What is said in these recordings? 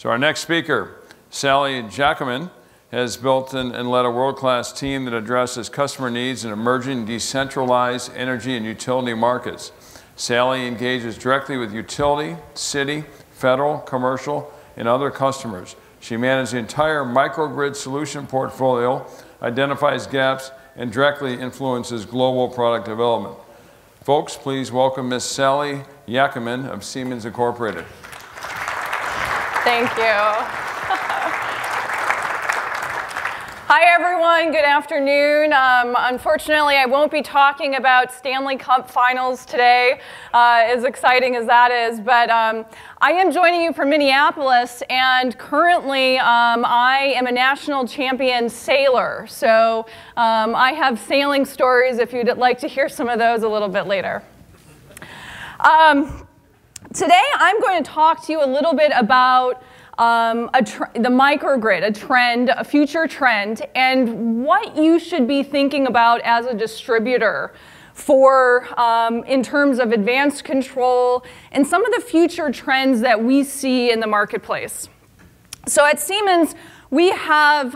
So our next speaker, Sally Jacquemin, has built and led a world-class team that addresses customer needs in emerging decentralized energy and utility markets. Sally engages directly with utility, city, federal, commercial, and other customers. She manages the entire microgrid solution portfolio, identifies gaps, and directly influences global product development. Folks, please welcome Ms. Sally Jacquemin of Siemens Incorporated. Thank you. Hi everyone, good afternoon. Unfortunately, I won't be talking about Stanley Cup finals today, as exciting as that is, but I am joining you from Minneapolis, and currently I am a national champion sailor. So I have sailing stories if you'd like to hear some of those a little bit later. Today I'm going to talk to you a little bit about the microgrid, a trend, a future trend, and what you should be thinking about as a distributor for, in terms of advanced control and some of the future trends that we see in the marketplace. So at Siemens, we have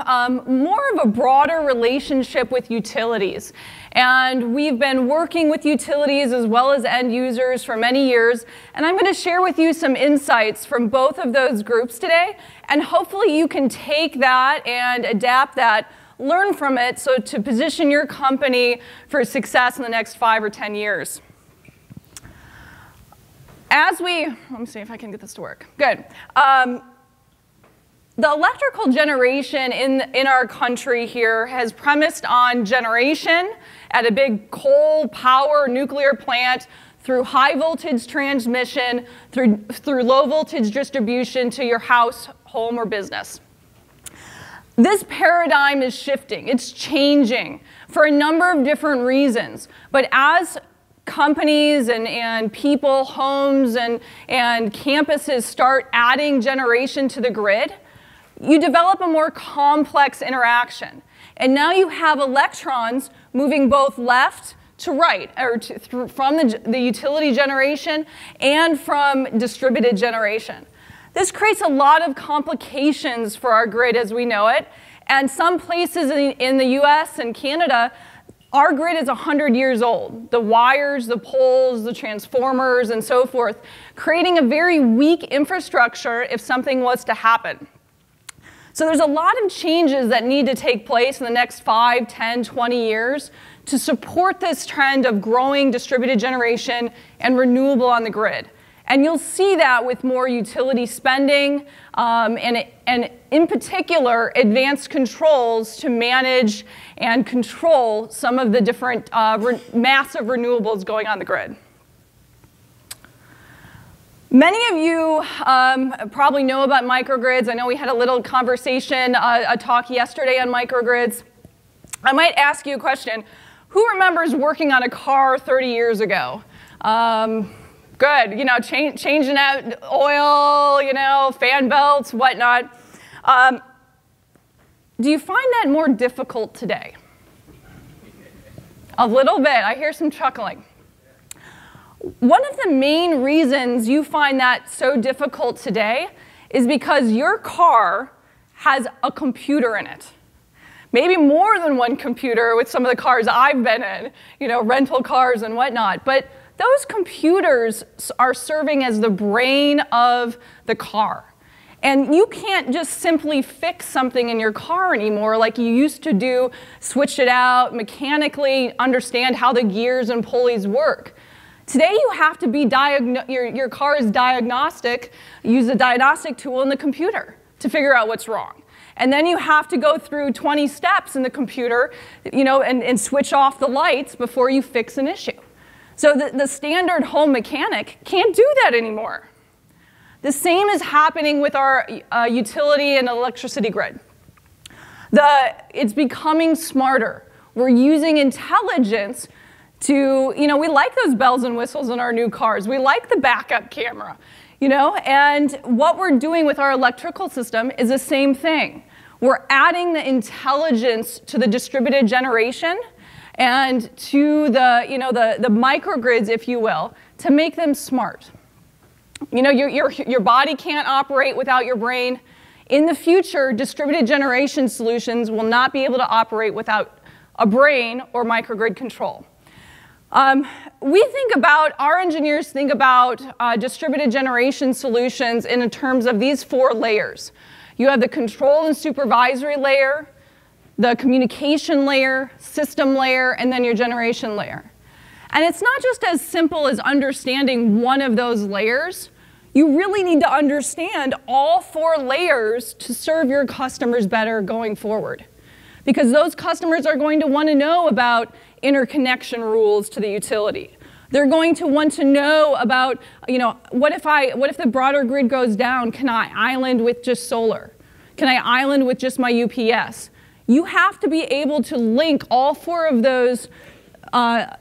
more of a broader relationship with utilities. And we've been working with utilities as well as end users for many years. And I'm going to share with you some insights from both of those groups today. And hopefully you can take that and adapt that, learn from it, so to position your company for success in the next 5 or 10 years. Let me see if I can get this to work. Good. The electrical generation in our country here has premised on generation at a big coal power nuclear plant, through high voltage transmission, through low voltage distribution to your house, home, or business. This paradigm is shifting. It's changing for a number of different reasons. But as companies and people, homes, and campuses start adding generation to the grid, you develop a more complex interaction. And now you have electrons moving both left to right, or from the utility generation and from distributed generation. This creates a lot of complications for our grid as we know it. And some places in the US and Canada, our grid is 100 years old. The wires, the poles, the transformers, and so forth, creating a very weak infrastructure if something was to happen. So there's a lot of changes that need to take place in the next 5, 10, 20 years to support this trend of growing distributed generation and renewable on the grid. And you'll see that with more utility spending and in particular, advanced controls to manage and control some of the different massive renewables going on the grid. Many of you probably know about microgrids. I know we had a little conversation, a talk yesterday on microgrids. I might ask you a question. Who remembers working on a car 30 years ago? Good, you know, changing out oil, you know, fan belts, whatnot. Do you find that more difficult today? A little bit. I hear some chuckling. One of the main reasons you find that so difficult today is because your car has a computer in it. Maybe more than one computer with some of the cars I've been in, you know, rental cars and whatnot. But those computers are serving as the brain of the car. And you can't just simply fix something in your car anymore like you used to do, switch it out, mechanically understand how the gears and pulleys work. Today you have to be your car is diagnostic, use a diagnostic tool in the computer to figure out what's wrong. And then you have to go through 20 steps in the computer, you know, and switch off the lights before you fix an issue. So the standard home mechanic can't do that anymore. The same is happening with our utility and electricity grid. It's becoming smarter. We're using intelligence to, you know, we like those bells and whistles in our new cars. We like the backup camera, you know, and what we're doing with our electrical system is the same thing. We're adding the intelligence to the distributed generation and to the, you know, the microgrids, if you will, to make them smart. You know, your body can't operate without your brain. In the future, distributed generation solutions will not be able to operate without a brain or microgrid control. Our engineers think about distributed generation solutions in terms of these 4 layers. You have the control and supervisory layer, the communication layer, system layer, and then your generation layer. And it's not just as simple as understanding one of those layers. You really need to understand all 4 layers to serve your customers better going forward. Because those customers are going to want to know about interconnection rules to the utility. They're going to want to know about, what if the broader grid goes down? Can I island with just solar? Can I island with just my UPS? You have to be able to link all 4 of those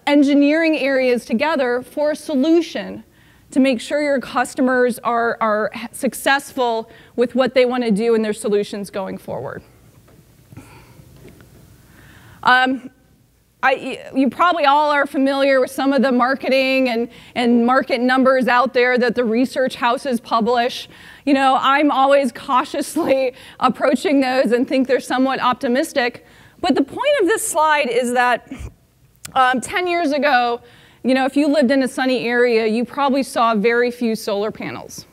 engineering areas together for a solution to make sure your customers are successful with what they want to do in their solutions going forward. You probably all are familiar with some of the marketing and market numbers out there that the research houses publish. You know, I'm always cautiously approaching those and think they're somewhat optimistic. But the point of this slide is that 10 years ago, if you lived in a sunny area, you probably saw very few solar panels.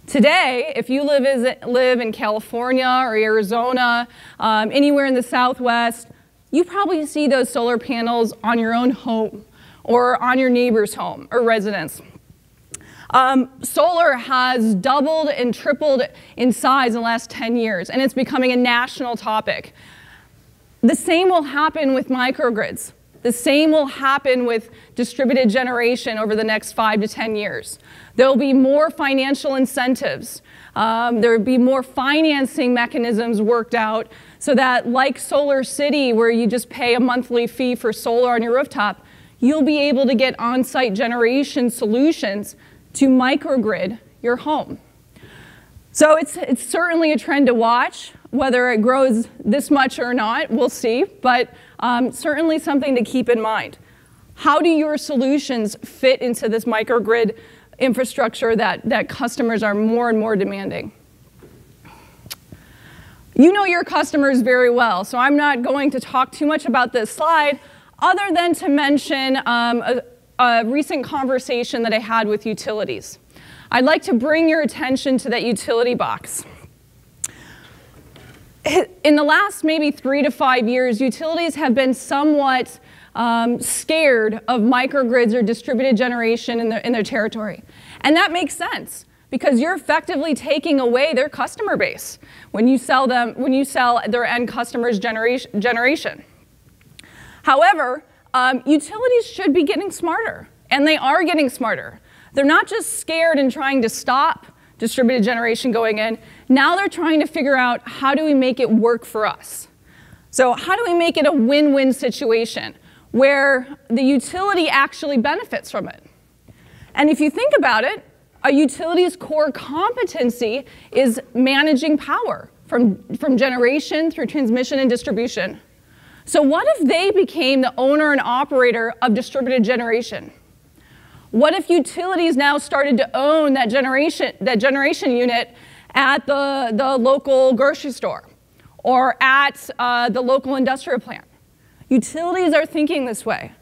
Today, if you live in California or Arizona, anywhere in the Southwest, you probably see those solar panels on your own home or on your neighbor's home or residence. Solar has doubled and tripled in size in the last 10 years, and it's becoming a national topic. The same will happen with microgrids. The same will happen with distributed generation over the next 5 to 10 years. There'll be more financial incentives. There'll be more financing mechanisms worked out so that, like Solar City, where you just pay a monthly fee for solar on your rooftop, you'll be able to get on-site generation solutions to microgrid your home. So it's certainly a trend to watch. Whether it grows this much or not, we'll see, but certainly something to keep in mind. How do your solutions fit into this microgrid infrastructure that customers are more and more demanding? You know your customers very well, so I'm not going to talk too much about this slide other than to mention a recent conversation that I had with utilities. I'd like to bring your attention to that utility box. In the last maybe 3 to 5 years, utilities have been somewhat scared of microgrids or distributed generation in their territory. And that makes sense, because you're effectively taking away their customer base when you sell their end customers generation. However, utilities should be getting smarter, and they are getting smarter. They're not just scared and trying to stop distributed generation going in. Now they're trying to figure out, how do we make it work for us? So how do we make it a win-win situation where the utility actually benefits from it? And if you think about it, a utility's core competency is managing power from generation through transmission and distribution. So what if they became the owner and operator of distributed generation? What if utilities now started to own that generation unit at the local grocery store or at the local industrial plant? Utilities are thinking this way.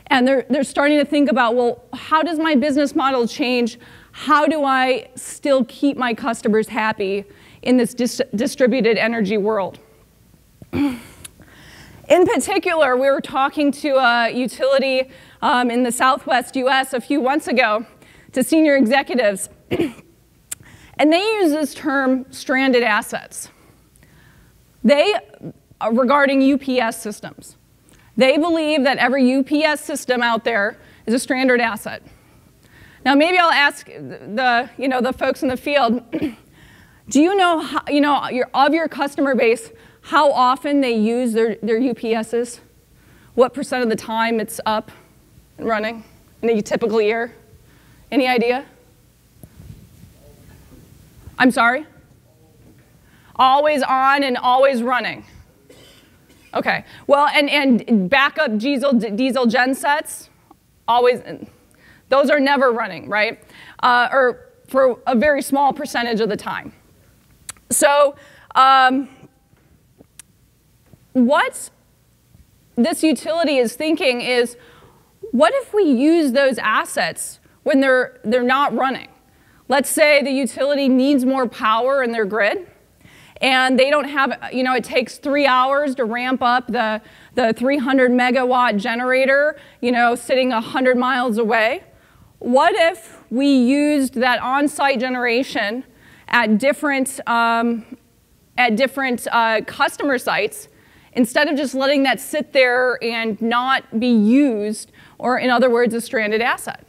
And they're starting to think about, well, how does my business model change? How do I still keep my customers happy in this distributed energy world? In particular, we were talking to a utility in the Southwest US a few months ago to senior executives, and they use this term stranded assets. Regarding UPS systems, they believe that every UPS system out there is a stranded asset. Now, maybe I'll ask the folks in the field, do you know how, of your customer base, how often they use their UPSs? What % of the time it's up and running in a typical year? Any idea? I'm sorry? Always on and always running. Okay, well, and backup diesel gen sets, always, those are never running, right? Or for a very small percentage of the time. So what this utility is thinking is, what if we use those assets when they're not running? Let's say the utility needs more power in their grid, and they don't have, it takes 3 hours to ramp up the 300 megawatt generator, sitting 100 miles away. What if we used that on-site generation at different customer sites, instead of just letting that sit there and not be used, or in other words, a stranded asset?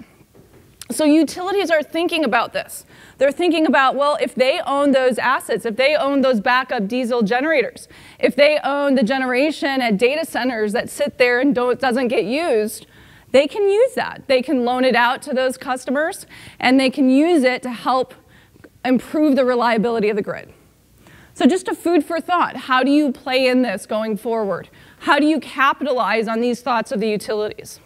So utilities are thinking about this. They're thinking about, well, if they own those assets, if they own those backup diesel generators, if they own the generation at data centers that sit there and doesn't get used, they can use that. They can loan it out to those customers, and they can use it to help improve the reliability of the grid. So just a food for thought. How do you play in this going forward? How do you capitalize on these thoughts of the utilities?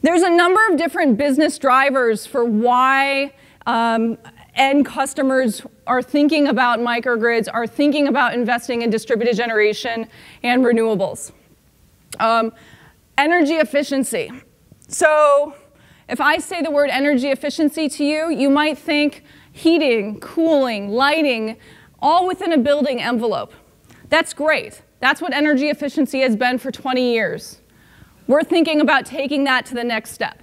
There's a number of different business drivers for why end customers are thinking about microgrids, are thinking about investing in distributed generation and renewables. Energy efficiency. So if I say the word energy efficiency to you, you might think heating, cooling, lighting, all within a building envelope. That's great. That's what energy efficiency has been for 20 years. We're thinking about taking that to the next step.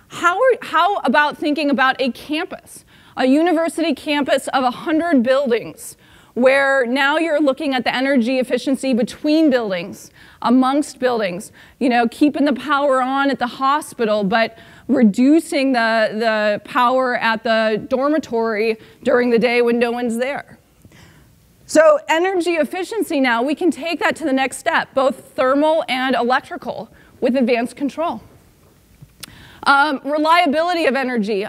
How about thinking about a campus, a university campus of 100 buildings, where now you're looking at the energy efficiency between buildings, amongst buildings, keeping the power on at the hospital, but reducing the power at the dormitory during the day when no one's there. So energy efficiency now, we can take that to the next step, both thermal and electrical, with advanced control. Reliability of energy,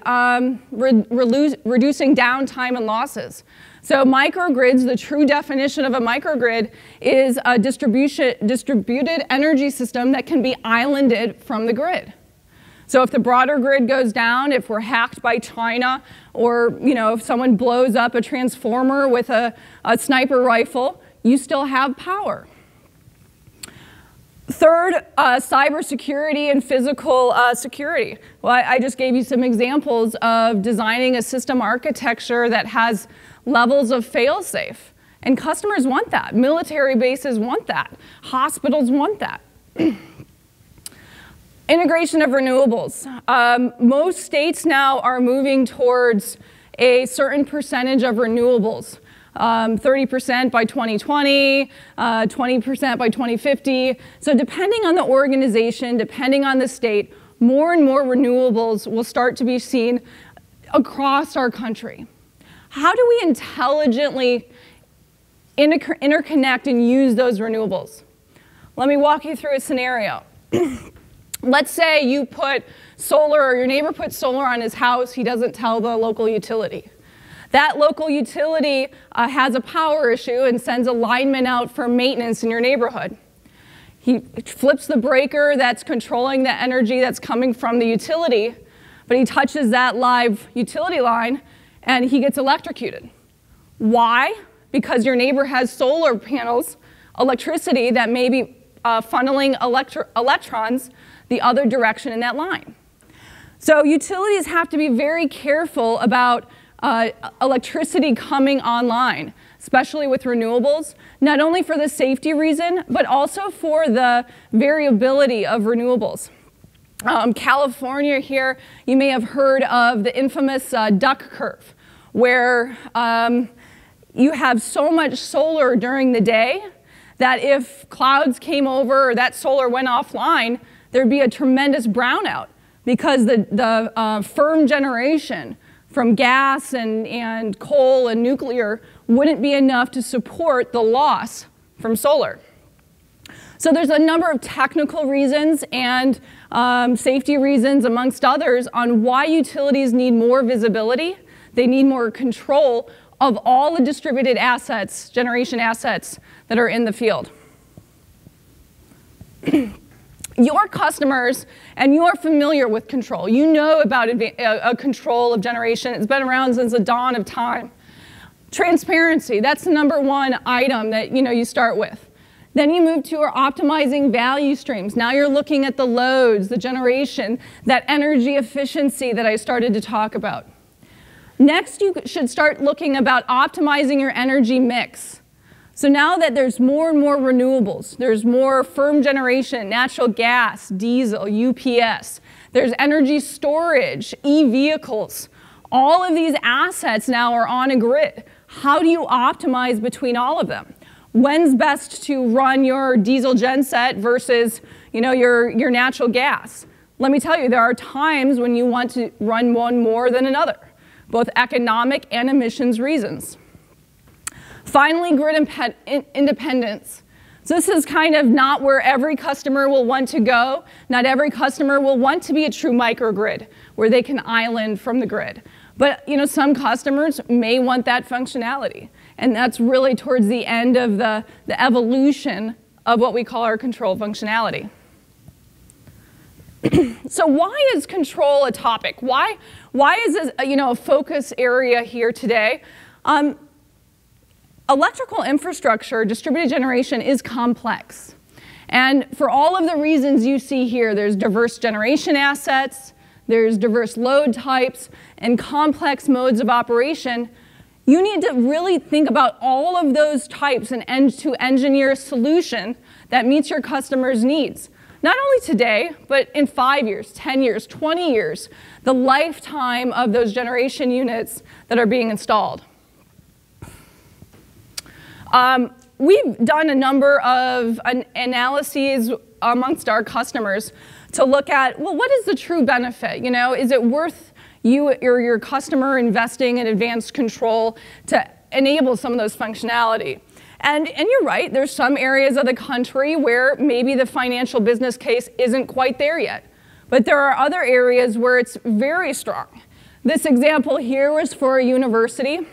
reducing downtime and losses. So microgrids, the true definition of a microgrid is a distributed energy system that can be islanded from the grid. So if the broader grid goes down, if we're hacked by China, or if someone blows up a transformer with a sniper rifle, you still have power. Third, cybersecurity and physical security. Well, I just gave you some examples of designing a system architecture that has levels of fail-safe. And customers want that. Military bases want that. Hospitals want that. Integration of renewables. Most states now are moving towards a certain percentage of renewables. 30% by 2020, 20% by 2050. So depending on the organization, depending on the state, more and more renewables will start to be seen across our country. How do we intelligently interconnect and use those renewables? Let me walk you through a scenario. Let's say you put solar, or your neighbor puts solar on his house, he doesn't tell the local utility. That local utility has a power issue and sends a lineman out for maintenance in your neighborhood. He flips the breaker that's controlling the energy that's coming from the utility, but he touches that live utility line and he gets electrocuted. Why? Because your neighbor has solar panels, electricity that may be funneling electrons the other direction in that line. So utilities have to be very careful about electricity coming online, especially with renewables, not only for the safety reason, but also for the variability of renewables. California here, you may have heard of the infamous duck curve, where you have so much solar during the day that if clouds came over or that solar went offline, there'd be a tremendous brownout because the firm generation from gas and coal and nuclear wouldn't be enough to support the loss from solar. So there's a number of technical reasons and safety reasons, amongst others, on why utilities need more visibility. They need more control of all the distributed assets, generation assets, that are in the field. Your customers, and you are familiar with control. You know about control of generation. It's been around since the dawn of time. Transparency, that's the #1 item that you start with. Then you move to optimizing value streams. Now you're looking at the loads, the generation, that energy efficiency that I started to talk about. Next, you should start looking about optimizing your energy mix. So now that there's more and more renewables, there's more firm generation, natural gas, diesel, UPS, there's energy storage, e-vehicles. All of these assets now are on a grid. How do you optimize between all of them? When's best to run your diesel genset versus your natural gas? Let me tell you, there are times when you want to run one more than another, both economic and emissions reasons. Finally, grid independence. So this is kind of not where every customer will want to go. Not every customer will want to be a true microgrid where they can island from the grid. But some customers may want that functionality. And that's really towards the end of the evolution of what we call our control functionality. So why is control a topic? Why is this a focus area here today? Electrical infrastructure, distributed generation, is complex. And for all of the reasons you see here, there's diverse generation assets, there's diverse load types, and complex modes of operation. You need to really think about all of those types and to engineer a solution that meets your customers' needs. Not only today, but in 5 years, 10 years, 20 years, the lifetime of those generation units that are being installed. We've done a number of analyses amongst our customers to look at, well, what is the true benefit? Is it worth you or your customer investing in advanced control to enable some of those functionality? And you're right, there's some areas of the country where maybe the financial business case isn't quite there yet. But there are other areas where it's very strong. This example here was for a university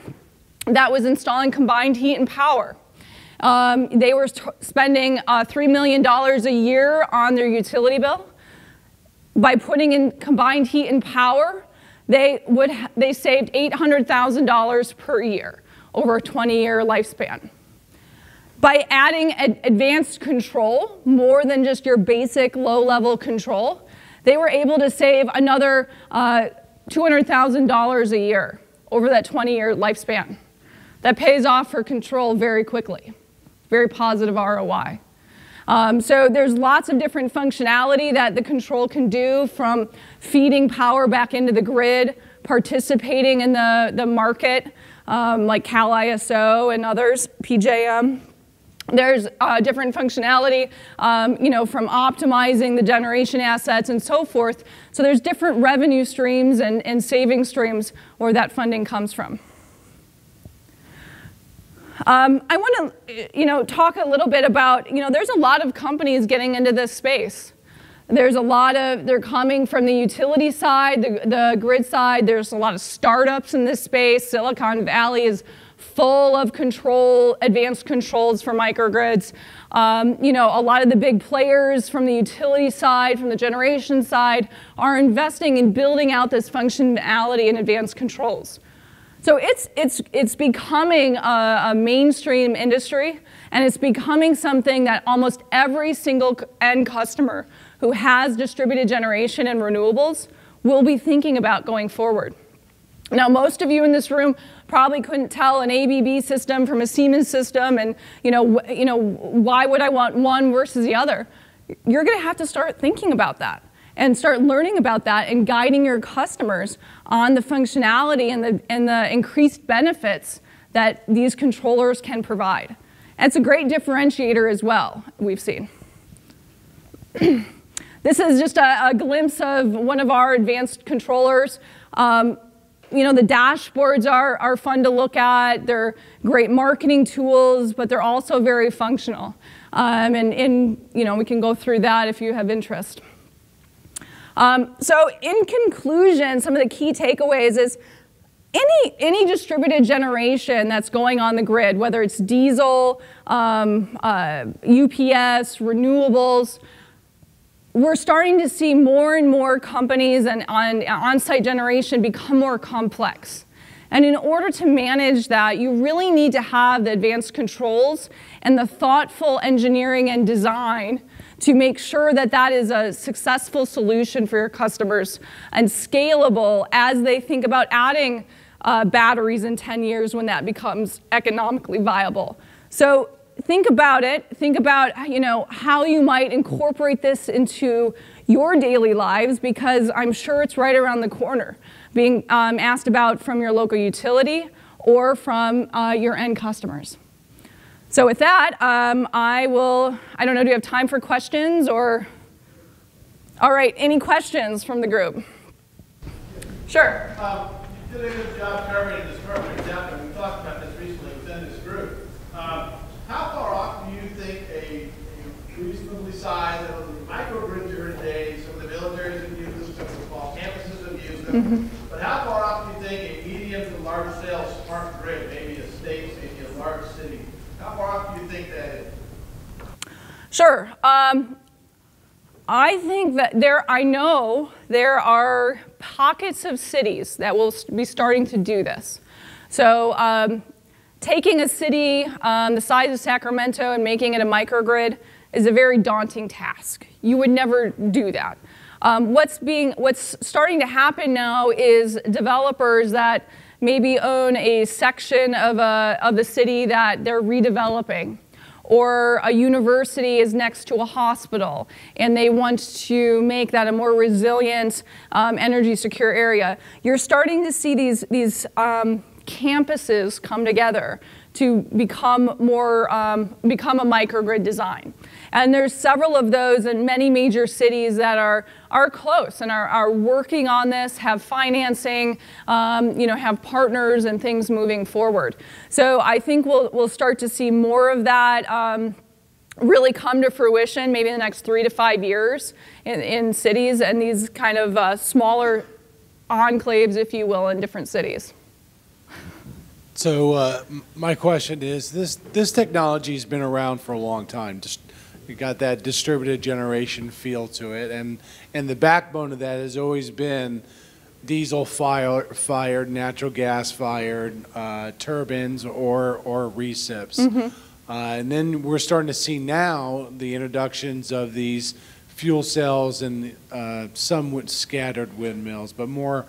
that was installing combined heat and power. They were spending $3 million a year on their utility bill. By putting in combined heat and power, they saved $800,000 per year over a 20-year lifespan. By adding advanced control, more than just your basic low-level control, they were able to save another $200,000 a year over that 20-year lifespan. That pays off for control very quickly. Very positive ROI. So there's lots of different functionality that the control can do, from feeding power back into the grid, participating in the market, like Cal ISO and others, PJM. There's different functionality, from optimizing the generation assets and so forth. So there's different revenue streams and saving streams where that funding comes from. I want to, talk a little bit about, there's a lot of companies getting into this space. There's a lot of, they're coming from the utility side, the grid side. There's a lot of startups in this space. Silicon Valley is full of advanced controls for microgrids. A lot of the big players from the utility side, from the generation side, are investing in building out this functionality and advanced controls. So it's becoming a mainstream industry, and it's becoming something that almost every single end customer who has distributed generation and renewables will be thinking about going forward. Now, most of you in this room probably couldn't tell an ABB system from a Siemens system, and why would I want one versus the other? You're going to have to start thinking about that and start learning about that and guiding your customers on the functionality and the increased benefits that these controllers can provide. And it's a great differentiator as well, we've seen. This is just a glimpse of one of our advanced controllers. The dashboards are fun to look at. They're great marketing tools, but they're also very functional. We can go through that if you have interest. So in conclusion, some of the key takeaways is any distributed generation that's going on the grid, whether it's diesel, UPS, renewables, we're starting to see more and more companies and on-site generation become more complex. And in order to manage that, you really need to have the advanced controls and the thoughtful engineering and design to make sure that that is a successful solution for your customers and scalable as they think about adding batteries in 10 years when that becomes economically viable. So think about it. Think about how you might incorporate this into your daily lives, because I'm sure it's right around the corner, being asked about from your local utility or from your end customers. So with that, I don't know, do you have time for questions or? All right, any questions from the group? Sure. You did a good job covering this program, Jacquemin. We talked about this recently within this group. How far off do you think a reasonably sized, microgrids are today, some of the militaries have used them, some of the small campuses have used them, but how far off do you think a medium to large scale smart grid, maybe a state, maybe a large city, how far off do you think that is? Sure. I think that I know there are pockets of cities that will be starting to do this. So taking a city the size of Sacramento and making it a microgrid is a very daunting task. You would never do that. What's starting to happen now is developers that maybe own a section of the city that they're redeveloping, or a university is next to a hospital and they want to make that a more resilient, energy secure area. You're starting to see these campuses come together to become a microgrid design. And there's several of those in many major cities that are close and are working on this, have financing, have partners and things moving forward. So I think we'll start to see more of that really come to fruition maybe in the next 3 to 5 years in cities and these kind of smaller enclaves, if you will, in different cities. So my question is, this technology has been around for a long time. You got that distributed generation feel to it, and the backbone of that has always been diesel-fired, natural gas-fired turbines or recips. And then we're starting to see now the introductions of these fuel cells and some scattered windmills, but more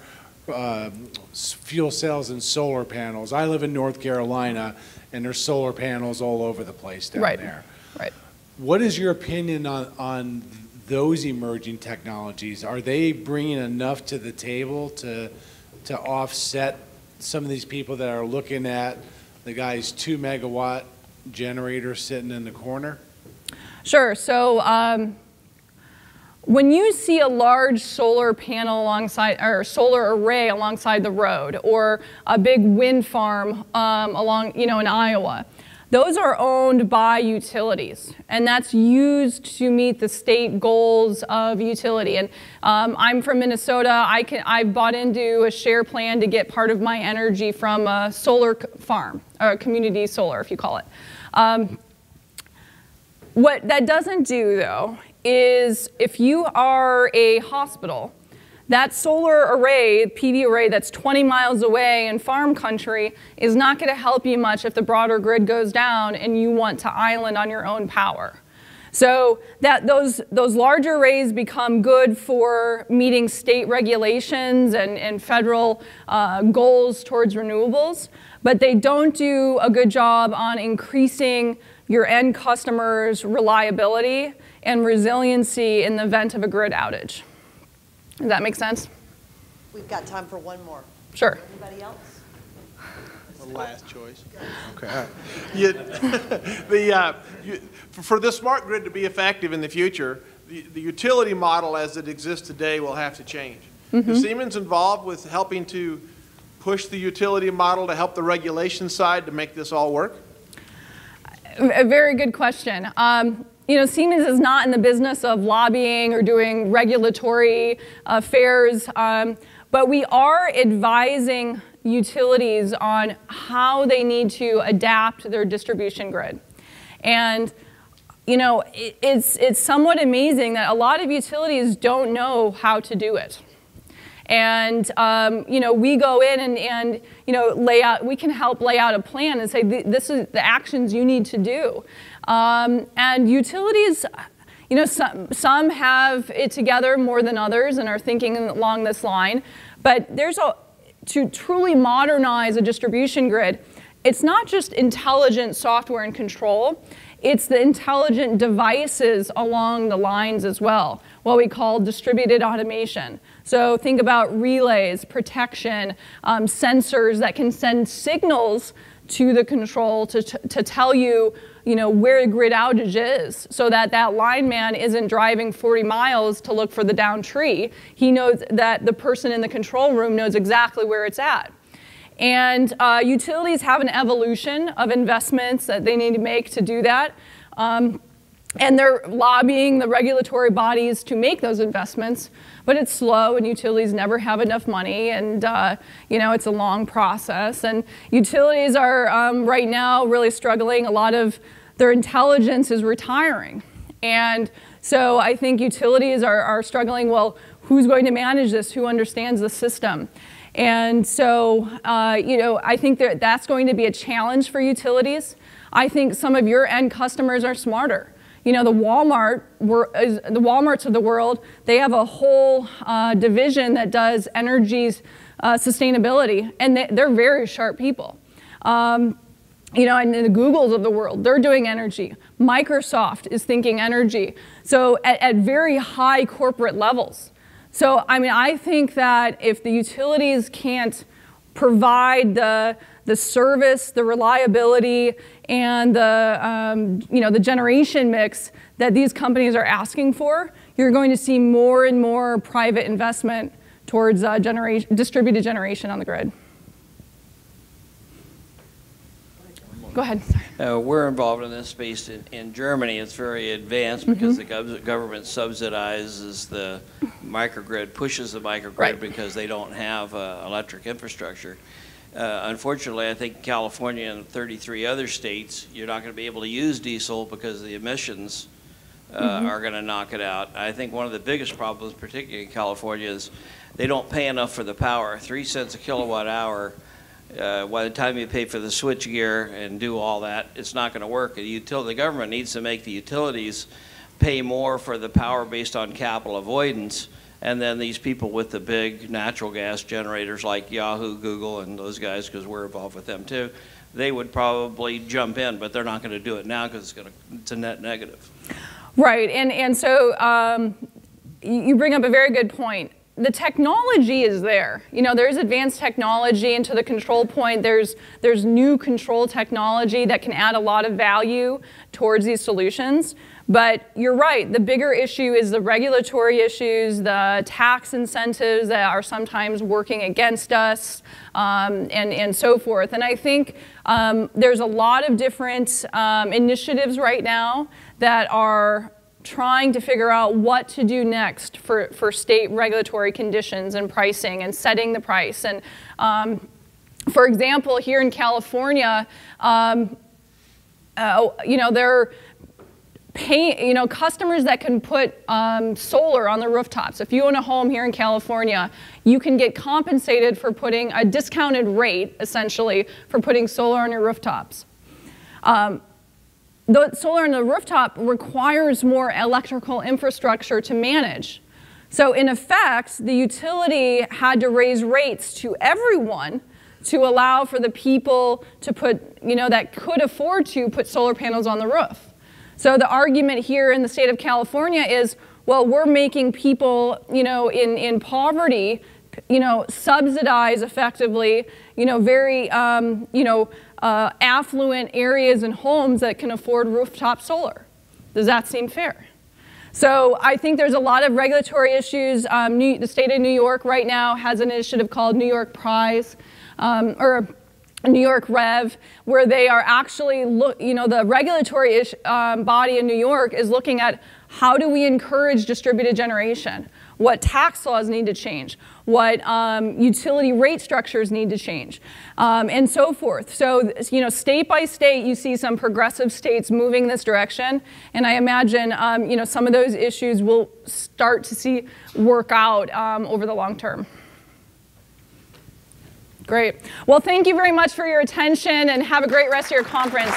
fuel cells and solar panels. I live in North Carolina, and there's solar panels all over the place down there. Right. What is your opinion on those emerging technologies? Are they bringing enough to the table to offset some of these people that are looking at the guy's 2 megawatt generator sitting in the corner? Sure. So when you see a large solar panel alongside, or solar array alongside the road, or a big wind farm along, in Iowa, those are owned by utilities, and that's used to meet the state goals of utility. And I'm from Minnesota. I bought into a share plan to get part of my energy from a solar farm, or community solar, if you call it. What that doesn't do, though, is if you are a hospital, that solar array, PV array that's 20 miles away in farm country is not going to help you much if the broader grid goes down and you want to island on your own power. So those larger arrays become good for meeting state regulations and federal goals towards renewables, but they don't do a good job on increasing your end customers' reliability and resiliency in the event of a grid outage. Does that make sense? We've got time for one more. Sure. Anybody else? The last choice. Okay. For this smart grid to be effective in the future, the utility model as it exists today will have to change. Is Siemens involved with helping to push the utility model to help the regulation side to make this all work? A very good question. Siemens is not in the business of lobbying or doing regulatory affairs, but we are advising utilities on how they need to adapt their distribution grid. And it's somewhat amazing that a lot of utilities don't know how to do it. And we go in and we can help lay out a plan and say, this is the actions you need to do. And utilities, some have it together more than others and are thinking along this line. But to truly modernize a distribution grid, it's not just intelligent software and control. It's the intelligent devices along the lines as well, what we call distributed automation. So think about relays, protection, sensors that can send signals to the control to tell you, where the grid outage is, so that that lineman isn't driving 40 miles to look for the downed tree. He knows that the person in the control room knows exactly where it's at. And utilities have an evolution of investments that they need to make to do that. And they're lobbying the regulatory bodies to make those investments, but it's slow and utilities never have enough money, and it's a long process. And utilities are right now really struggling. A lot of their intelligence is retiring. And so I think utilities are struggling, well, who's going to manage this? Who understands the system? And so, I think that's going to be a challenge for utilities. I think some of your end customers are smarter. The Walmarts of the world, they have a whole division that does energy sustainability, and they're very sharp people. And the Googles of the world, they're doing energy. Microsoft is thinking energy. So at very high corporate levels. So, I think that if the utilities can't provide the service, the reliability, and the generation mix that these companies are asking for, you're going to see more and more private investment towards distributed generation on the grid. Go ahead. We're involved in this space in Germany. It's very advanced because the government subsidizes the microgrid, pushes the microgrid because they don't have electric infrastructure. Unfortunately, I think California and 33 other states, you're not going to be able to use diesel because the emissions are going to knock it out. I think one of the biggest problems, particularly in California, is they don't pay enough for the power. 3 cents a kilowatt hour. By the time you pay for the switch gear and do all that, it's not going to work. The government needs to make the utilities pay more for the power based on capital avoidance, and then these people with the big natural gas generators like Yahoo, Google, and those guys, because we're involved with them too, they would probably jump in, but they're not going to do it now because it's a net negative. Right, and so you bring up a very good point. The technology is there. There's advanced technology, and to the control point, there's new control technology that can add a lot of value towards these solutions. But you're right, the bigger issue is the regulatory issues, the tax incentives that are sometimes working against us, and so forth. And I think there's a lot of different initiatives right now that are trying to figure out what to do next for state regulatory conditions and pricing and setting the price. And for example, here in California, they're paying, customers that can put solar on the rooftops. If you own a home here in California, you can get compensated for putting a discounted rate, essentially, for putting solar on your rooftops. The solar on the rooftop requires more electrical infrastructure to manage. So in effect, the utility had to raise rates to everyone to allow for the people to put, that could afford to put solar panels on the roof. So the argument here in the state of California is, well, we're making people, in poverty, subsidize effectively, very, affluent areas and homes that can afford rooftop solar. Does that seem fair? So I think there's a lot of regulatory issues. The state of New York right now has an initiative called New York Prize, or New York Rev, where they are actually, the regulatory body in New York is looking at how do we encourage distributed generation? what tax laws need to change, what utility rate structures need to change, and so forth. So, you know, state by state, you see some progressive states moving this direction, and I imagine, you know, some of those issues will start to see work out over the long term. Great. Well, thank you very much for your attention, and have a great rest of your conference.